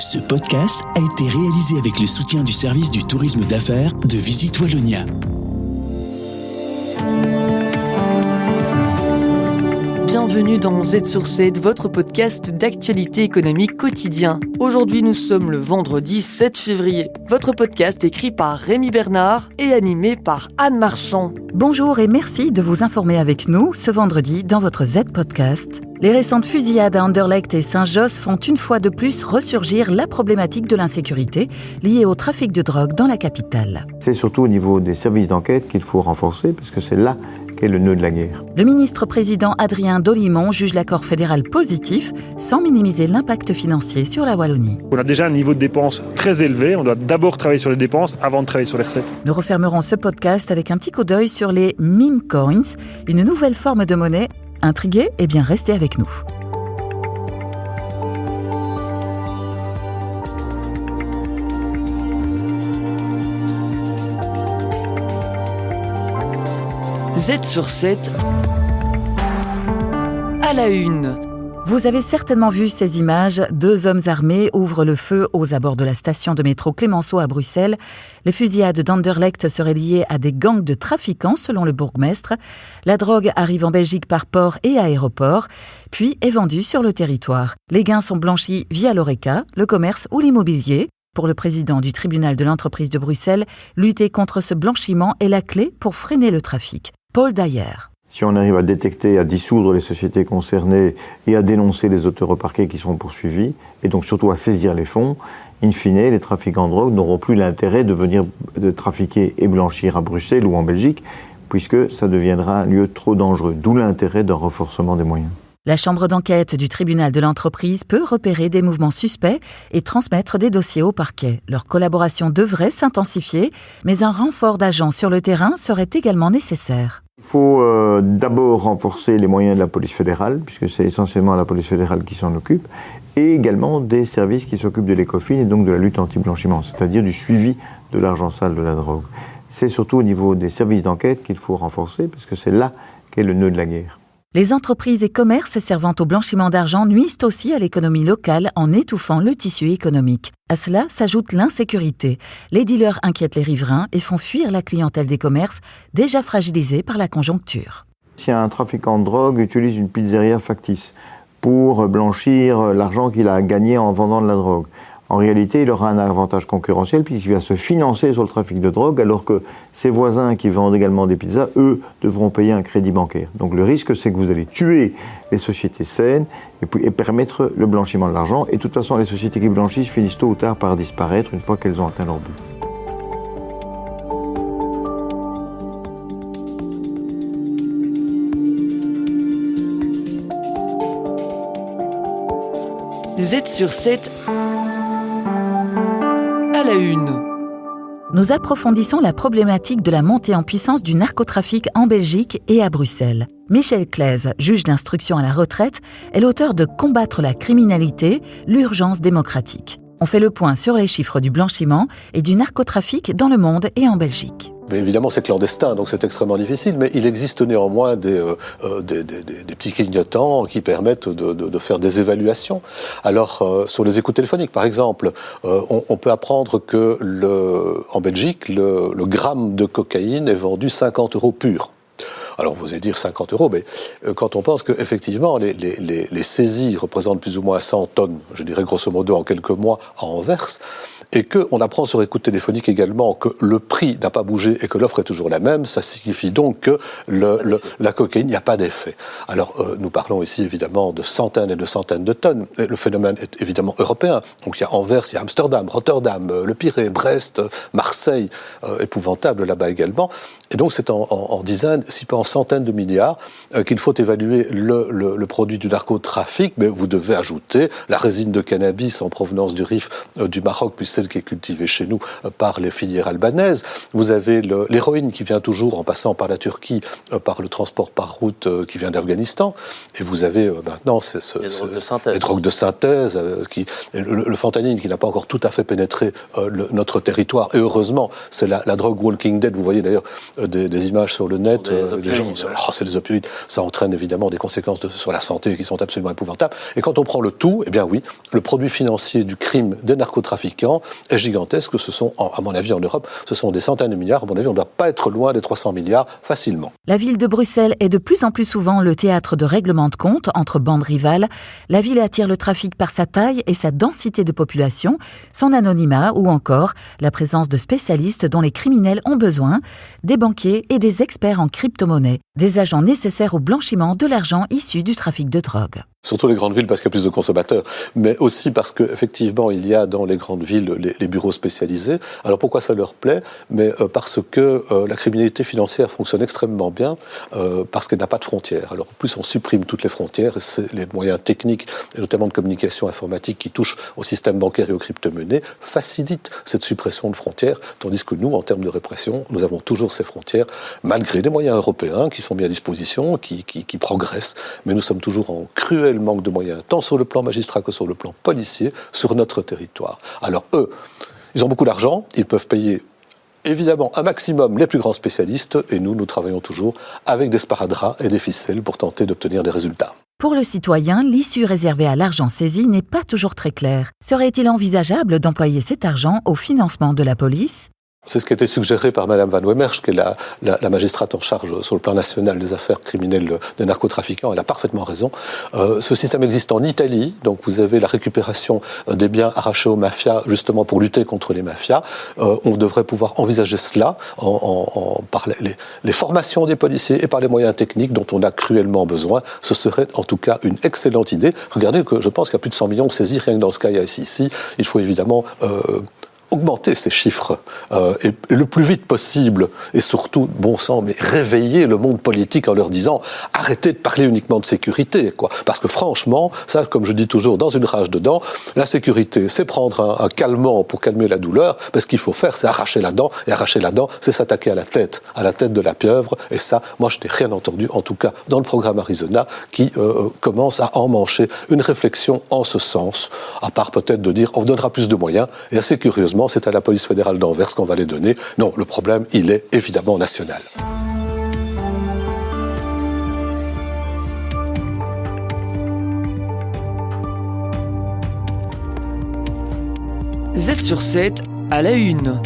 Ce podcast a été réalisé avec le soutien du service du tourisme d'affaires de Visite Wallonia. Bienvenue dans Z sur Z, votre podcast d'actualité économique quotidien. Aujourd'hui, nous sommes le vendredi 7 février. Votre podcast écrit par Rémi Bernard et animé par Anne Marchand. Bonjour et merci de vous informer avec nous ce vendredi dans votre Z Podcast. Les récentes fusillades à Anderlecht et Saint-Josse font une fois de plus ressurgir la problématique de l'insécurité liée au trafic de drogue dans la capitale. C'est surtout au niveau des services d'enquête qu'il faut renforcer, parce que c'est là qu'est le nœud de la guerre. Le ministre-président Adrien Dolimon juge l'accord fédéral positif, sans minimiser l'impact financier sur la Wallonie. On a déjà un niveau de dépenses très élevé, on doit d'abord travailler sur les dépenses avant de travailler sur les recettes. Nous refermerons ce podcast avec un petit coup d'œil sur les meme coins, une nouvelle forme de monnaie. Intrigués ? Eh bien, restez avec nous. Z sur 7 à la une. Vous avez certainement vu ces images. 2 hommes armés ouvrent le feu aux abords de la station de métro Clémenceau à Bruxelles. Les fusillades d'Anderlecht seraient liées à des gangs de trafiquants, selon le bourgmestre. La drogue arrive en Belgique par port et aéroport, puis est vendue sur le territoire. Les gains sont blanchis via l'ORECA, le commerce ou l'immobilier. Pour le président du tribunal de l'entreprise de Bruxelles, lutter contre ce blanchiment est la clé pour freiner le trafic. Paul Dayer. Si on arrive à détecter, à dissoudre les sociétés concernées et à dénoncer les auteurs au parquet qui sont poursuivis, et donc surtout à saisir les fonds, in fine, les trafiquants de drogue n'auront plus l'intérêt de venir de trafiquer et blanchir à Bruxelles ou en Belgique, puisque ça deviendra un lieu trop dangereux, d'où l'intérêt d'un renforcement des moyens. La chambre d'enquête du tribunal de l'entreprise peut repérer des mouvements suspects et transmettre des dossiers au parquet. Leur collaboration devrait s'intensifier, mais un renfort d'agents sur le terrain serait également nécessaire. Il faut d'abord renforcer les moyens de la police fédérale, puisque c'est essentiellement la police fédérale qui s'en occupe, et également des services qui s'occupent de l'ECOFIN et donc de la lutte anti-blanchiment, c'est-à-dire du suivi de l'argent sale de la drogue. C'est surtout au niveau des services d'enquête qu'il faut renforcer, parce que c'est là qu'est le nœud de la guerre. Les entreprises et commerces servant au blanchiment d'argent nuisent aussi à l'économie locale en étouffant le tissu économique. À cela s'ajoute l'insécurité. Les dealers inquiètent les riverains et font fuir la clientèle des commerces, déjà fragilisée par la conjoncture. Si un trafiquant de drogue utilise une pizzeria factice pour blanchir l'argent qu'il a gagné en vendant de la drogue, en réalité, il aura un avantage concurrentiel puisqu'il va se financer sur le trafic de drogue, alors que ses voisins qui vendent également des pizzas, eux, devront payer un crédit bancaire. Donc le risque, c'est que vous allez tuer les sociétés saines et permettre le blanchiment de l'argent. Et de toute façon, les sociétés qui blanchissent finissent tôt ou tard par disparaître une fois qu'elles ont atteint leur but. Z sur 7 à la une. Nous approfondissons la problématique de la montée en puissance du narcotrafic en Belgique et à Bruxelles. Michel Claise, juge d'instruction à la retraite, est l'auteur de Combattre la criminalité, l'urgence démocratique. On fait le point sur les chiffres du blanchiment et du narcotrafic dans le monde et en Belgique. Mais évidemment, c'est clandestin, donc c'est extrêmement difficile, mais il existe néanmoins des petits clignotants qui permettent de faire des évaluations. Alors, sur les écoutes téléphoniques, par exemple, on peut apprendre que en Belgique, le gramme de cocaïne est vendu 50 € pur. Alors, vous allez dire 50 €, mais quand on pense qu'effectivement, les saisies représentent plus ou moins 100 tonnes, je dirais grosso modo en quelques mois, à Anvers, et qu'on apprend sur écoute téléphonique également que le prix n'a pas bougé et que l'offre est toujours la même, ça signifie donc que la cocaïne, il n'y a pas d'effet. Alors, nous parlons ici évidemment de centaines et de centaines de tonnes. Et le phénomène est évidemment européen. Donc, il y a Anvers, il y a Amsterdam, Rotterdam, le Pirée, Brest, Marseille, épouvantable là-bas également. Et donc, c'est en dizaines, si pas en centaines de milliards, qu'il faut évaluer le produit du narcotrafic, mais vous devez ajouter la résine de cannabis en provenance du Rif du Maroc, puis celle qui est cultivée chez nous par les filières albanaises. Vous avez l'héroïne qui vient toujours en passant par la Turquie, par le transport par route qui vient d'Afghanistan. Et vous avez maintenant les drogues de synthèse, le fentanyl qui n'a pas encore tout à fait pénétré notre territoire. Et heureusement, c'est la drogue Walking Dead. Vous voyez d'ailleurs des images sur le net, des les gens, c'est des opioïdes, ça entraîne évidemment des conséquences sur la santé qui sont absolument épouvantables. Et quand on prend le tout, eh bien oui, le produit financier du crime des narcotrafiquants est gigantesque. Ce sont, à mon avis, en Europe, ce sont des centaines de milliards. À mon avis, on ne doit pas être loin des 300 milliards facilement. La ville de Bruxelles est de plus en plus souvent le théâtre de règlements de comptes entre bandes rivales. La ville attire le trafic par sa taille et sa densité de population, son anonymat ou encore la présence de spécialistes dont les criminels ont besoin, des banquiers et des experts en crypto-monnaie, des agents nécessaires au blanchiment de l'argent issu du trafic de drogue. Surtout les grandes villes parce qu'il y a plus de consommateurs, mais aussi parce qu'effectivement il y a dans les grandes villes les bureaux spécialisés. Alors pourquoi ça leur plaît ? Mais parce que la criminalité financière fonctionne extrêmement bien parce qu'elle n'a pas de frontières. Alors en plus on supprime toutes les frontières et c'est les moyens techniques et notamment de communication informatique qui touchent au système bancaire et aux crypto-monnaies facilitent cette suppression de frontières, tandis que nous en termes de répression nous avons toujours ces frontières malgré des moyens européens qui sont mis à disposition, qui progressent, mais nous sommes toujours en cruel manque de moyens, tant sur le plan magistrat que sur le plan policier, sur notre territoire. Alors eux, ils ont beaucoup d'argent, ils peuvent payer évidemment un maximum les plus grands spécialistes, et nous travaillons toujours avec des sparadraps et des ficelles pour tenter d'obtenir des résultats. Pour le citoyen, l'issue réservée à l'argent saisi n'est pas toujours très claire. Serait-il envisageable d'employer cet argent au financement de la police ? C'est ce qui a été suggéré par Mme Van Wemmersch, qui est la magistrate en charge sur le plan national des affaires criminelles des narcotrafiquants. Elle a parfaitement raison. Ce système existe en Italie, donc vous avez la récupération des biens arrachés aux mafias, justement pour lutter contre les mafias. On devrait pouvoir envisager cela par les formations des policiers et par les moyens techniques dont on a cruellement besoin. Ce serait en tout cas une excellente idée. Regardez que je pense qu'il y a plus de 100 millions saisis rien que dans ce cas ici. Il faut évidemment augmenter ces chiffres et le plus vite possible et surtout, bon sang, mais réveiller le monde politique en leur disant arrêtez de parler uniquement de sécurité, quoi. Parce que franchement, ça, comme je dis toujours, dans une rage de dents, la sécurité, c'est prendre un calmant pour calmer la douleur, parce qu'il faut faire, c'est arracher la dent, et arracher la dent, c'est s'attaquer à la tête de la pieuvre, et ça, moi je n'ai rien entendu, en tout cas dans le programme Arizona, qui commence à emmancher une réflexion en ce sens, à part peut-être de dire on donnera plus de moyens, et assez curieusement, c'est à la police fédérale d'Anvers qu'on va les donner. Non, le problème, il est évidemment national. Z sur 7 à la une.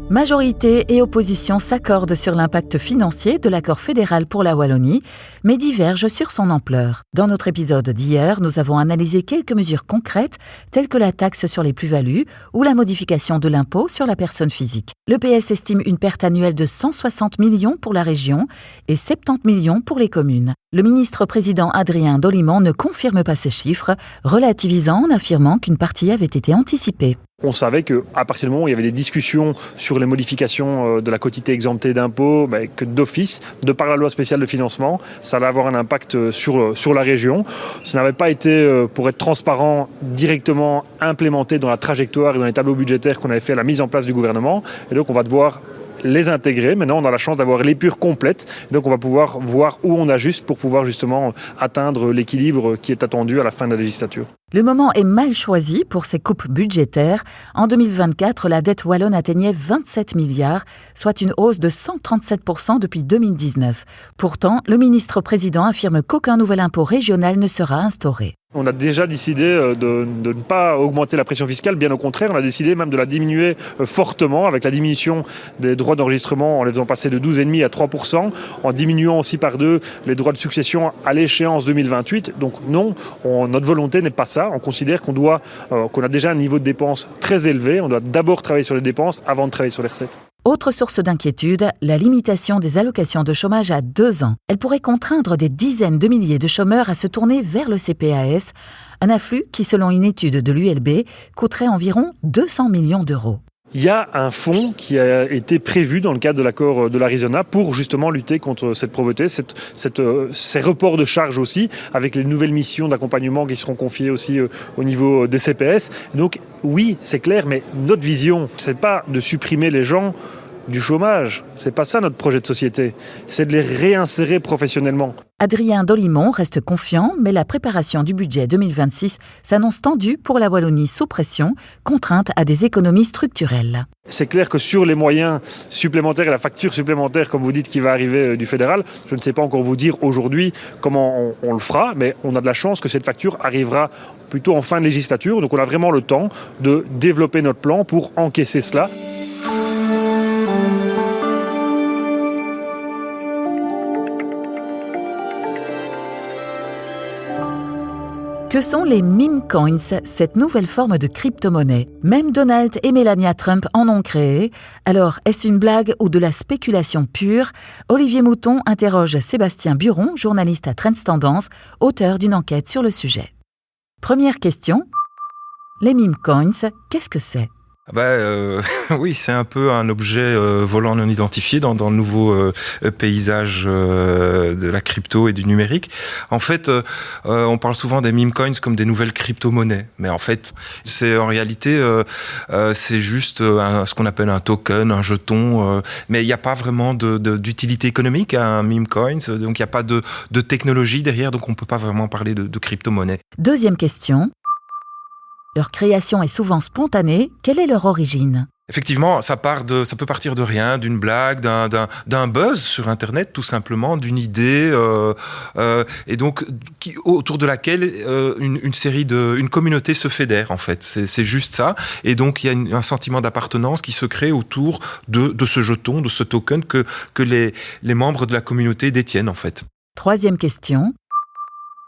Majorité et opposition s'accordent sur l'impact financier de l'accord fédéral pour la Wallonie, mais divergent sur son ampleur. Dans notre épisode d'hier, nous avons analysé quelques mesures concrètes, telles que la taxe sur les plus-values ou la modification de l'impôt sur la personne physique. Le PS estime une perte annuelle de 160 millions pour la région et 70 millions pour les communes. Le ministre-président Adrien Dolimon ne confirme pas ces chiffres, relativisant en affirmant qu'une partie avait été anticipée. On savait qu'à partir du moment où il y avait des discussions sur les modifications de la quotité exemptée d'impôts, que d'office, de par la loi spéciale de financement, ça allait avoir un impact sur la région. Ça n'avait pas été, pour être transparent, directement implémenté dans la trajectoire et dans les tableaux budgétaires qu'on avait fait à la mise en place du gouvernement. Et donc on va devoir les intégrer. Maintenant, on a la chance d'avoir l'épure complète. Donc, on va pouvoir voir où on ajuste pour pouvoir justement atteindre l'équilibre qui est attendu à la fin de la législature. Le moment est mal choisi pour ces coupes budgétaires. En 2024, la dette wallonne atteignait 27 milliards, soit une hausse de 137% depuis 2019. Pourtant, le ministre-président affirme qu'aucun nouvel impôt régional ne sera instauré. On a déjà décidé de ne pas augmenter la pression fiscale, bien au contraire, on a décidé même de la diminuer fortement avec la diminution des droits d'enregistrement en les faisant passer de 12,5% à 3%, en diminuant aussi par 2 les droits de succession à l'échéance 2028. Donc non, notre volonté n'est pas ça. On considère qu'on a déjà un niveau de dépenses très élevé. On doit d'abord travailler sur les dépenses avant de travailler sur les recettes. Autre source d'inquiétude, la limitation des allocations de chômage à 2 ans. Elle pourrait contraindre des dizaines de milliers de chômeurs à se tourner vers le CPAS, un afflux qui, selon une étude de l'ULB, coûterait environ 200 millions d'euros. Il y a un fonds qui a été prévu dans le cadre de l'accord de l'Arizona pour justement lutter contre cette pauvreté, ces reports de charges aussi, avec les nouvelles missions d'accompagnement qui seront confiées aussi au niveau des CPS. Donc oui, c'est clair, mais notre vision, c'est pas de supprimer les gens du chômage. C'est pas ça notre projet de société. C'est de les réinsérer professionnellement. Adrien Dolimon reste confiant, mais la préparation du budget 2026 s'annonce tendue pour la Wallonie sous pression, contrainte à des économies structurelles. C'est clair que sur les moyens supplémentaires et la facture supplémentaire, comme vous dites, qui va arriver du fédéral, je ne sais pas encore vous dire aujourd'hui comment on le fera, mais on a de la chance que cette facture arrivera plutôt en fin de législature. Donc on a vraiment le temps de développer notre plan pour encaisser cela. Que sont les meme coins, cette nouvelle forme de crypto-monnaie ? Même Donald et Melania Trump en ont créé. Alors, est-ce une blague ou de la spéculation pure ? Olivier Mouton interroge Sébastien Buron, journaliste à Trends Tendance, auteur d'une enquête sur le sujet. Première question. Les meme coins, qu'est-ce que c'est ? Oui, c'est un peu un objet volant non identifié dans le nouveau paysage de la crypto et du numérique. En fait, on parle souvent des meme coins comme des nouvelles crypto-monnaies, mais en fait, c'est en réalité c'est juste ce qu'on appelle un token, un jeton, mais il n'y a pas vraiment d'utilité économique à un meme coin, donc il n'y a pas de technologie derrière, donc on ne peut pas vraiment parler de crypto-monnaie. Deuxième question. Leur création est souvent spontanée. Quelle est leur origine ? Effectivement, ça peut partir de rien, d'une blague, d'un buzz sur Internet, tout simplement, d'une idée, et donc autour de laquelle une communauté se fédère, en fait. C'est juste ça. Et donc, il y a un sentiment d'appartenance qui se crée autour de ce jeton, de ce token que les membres de la communauté détiennent, en fait. Troisième question.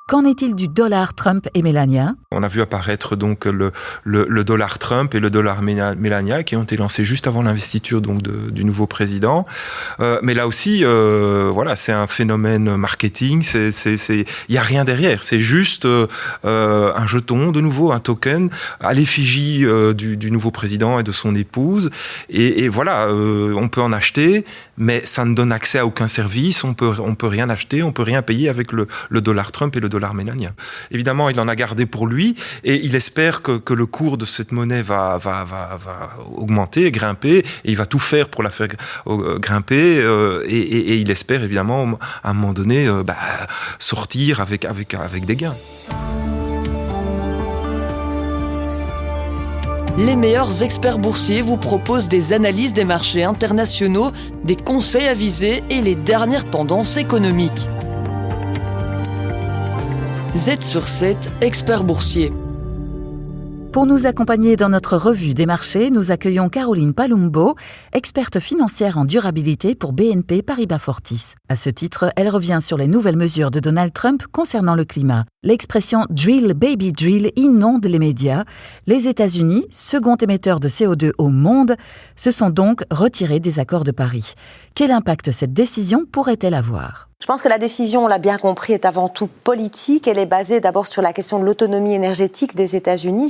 Qu'en est-il du dollar Trump et Melania ? On a vu apparaître donc le dollar Trump et le dollar Melania qui ont été lancés juste avant l'investiture donc du nouveau président. Mais là aussi, voilà, c'est un phénomène marketing. Il y a rien derrière. C'est juste un jeton, de nouveau un token à l'effigie du nouveau président et de son épouse. Et voilà, on peut en acheter, mais ça ne donne accès à aucun service. On peut rien acheter, on peut rien payer avec le dollar Trump et le dollar Melania. Évidemment, il en a gardé pour lui et il espère que le cours de cette monnaie va augmenter, grimper, et il va tout faire pour la faire grimper et il espère évidemment à un moment donné sortir avec des gains. Les meilleurs experts boursiers vous proposent des analyses des marchés internationaux, des conseils avisés et les dernières tendances économiques. Z sur 7, expert boursier. Pour nous accompagner dans notre revue des marchés, nous accueillons Caroline Palumbo, experte financière en durabilité pour BNP Paribas Fortis. À ce titre, elle revient sur les nouvelles mesures de Donald Trump concernant le climat. L'expression « drill baby drill » inonde les médias. Les États-Unis, second émetteur de CO2 au monde, se sont donc retirés des accords de Paris. Quel impact cette décision pourrait-elle avoir ? Je pense que la décision, on l'a bien compris, est avant tout politique. Elle est basée d'abord sur la question de l'autonomie énergétique des États-Unis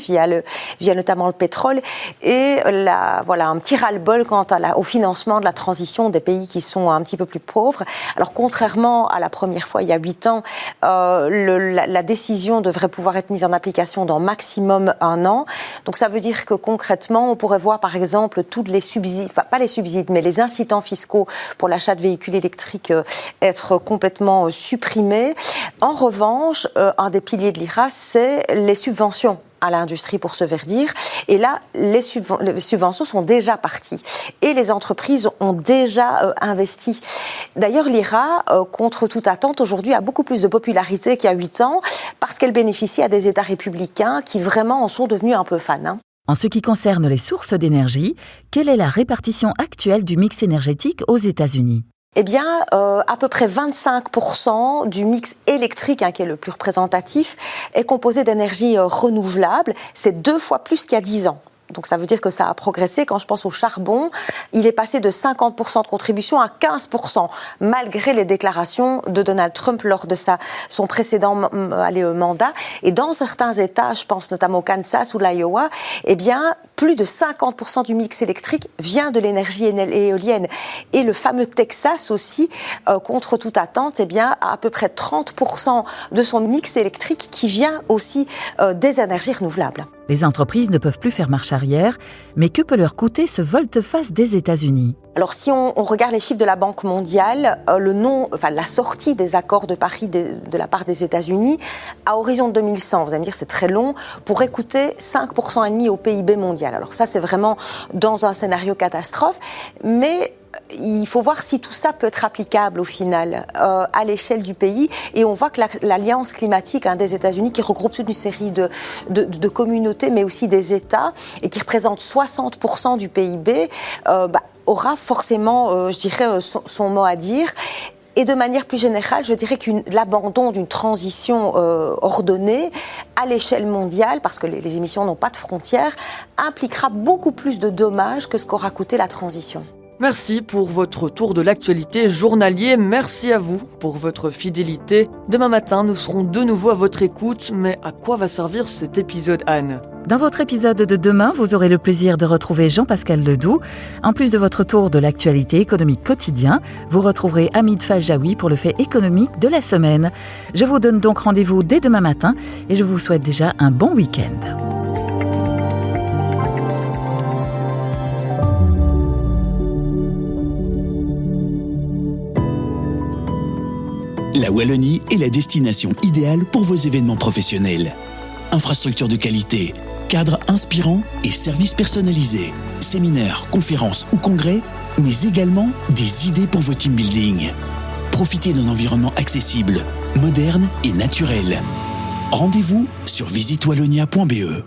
via notamment le pétrole et un petit ras-le-bol quant au financement de la transition des pays qui sont un petit peu plus pauvres. Alors contrairement à la première fois il y a 8 ans, la décision devrait pouvoir être mise en application dans maximum 1 an. Donc ça veut dire que concrètement, on pourrait voir par exemple tous les subsides, enfin pas les subsides, mais les incitants fiscaux pour l'achat de véhicules électriques être complètement supprimés. En revanche, un des piliers de l'IRA, c'est les subventions à l'industrie pour se verdir. Et là, les subventions sont déjà parties. Et les entreprises ont déjà investi. D'ailleurs, l'IRA, contre toute attente, aujourd'hui a beaucoup plus de popularité qu'il y a 8 ans parce qu'elle bénéficie à des États républicains qui vraiment en sont devenus un peu fans. En ce qui concerne les sources d'énergie, quelle est la répartition actuelle du mix énergétique aux États-Unis ? Eh bien, à peu près 25% du mix électrique, qui est le plus représentatif, est composé d'énergie renouvelable. C'est 2 fois plus qu'il y a 10 ans. Donc ça veut dire que ça a progressé. Quand je pense au charbon, il est passé de 50% de contribution à 15%, malgré les déclarations de Donald Trump lors de son précédent mandat. Et dans certains États, je pense notamment au Kansas ou l'Iowa, eh bien, plus de 50% du mix électrique vient de l'énergie éolienne. Et le fameux Texas aussi, contre toute attente, a à peu près 30% de son mix électrique qui vient aussi des énergies renouvelables. Les entreprises ne peuvent plus faire marche arrière, mais que peut leur coûter ce volte-face des États-Unis ? Alors si on regarde les chiffres de la Banque mondiale, la sortie des accords de Paris de la part des États-Unis, à horizon 2100, vous allez me dire c'est très long, pourrait coûter 5,5% au PIB mondial. Alors ça c'est vraiment dans un scénario catastrophe, mais il faut voir si tout ça peut être applicable au final à l'échelle du pays. Et on voit que l'Alliance climatique des États-Unis, qui regroupe toute une série de communautés, mais aussi des États, et qui représente 60% du PIB, aura forcément, son mot à dire. Et de manière plus générale, je dirais que l'abandon d'une transition ordonnée à l'échelle mondiale, parce que les émissions n'ont pas de frontières, impliquera beaucoup plus de dommages que ce qu'aura coûté la transition. Merci pour votre tour de l'actualité journalier. Merci à vous pour votre fidélité. Demain matin, nous serons de nouveau à votre écoute. Mais à quoi va servir cet épisode, Anne ? Dans votre épisode de demain, vous aurez le plaisir de retrouver Jean-Pascal Ledoux. En plus de votre tour de l'actualité économique quotidien, vous retrouverez Hamid Faljaoui pour le fait économique de la semaine. Je vous donne donc rendez-vous dès demain matin et je vous souhaite déjà un bon week-end. La Wallonie est la destination idéale pour vos événements professionnels. Infrastructures de qualité, cadres inspirants et services personnalisés, séminaires, conférences ou congrès, mais également des idées pour vos team building. Profitez d'un environnement accessible, moderne et naturel. Rendez-vous sur visitewallonia.be.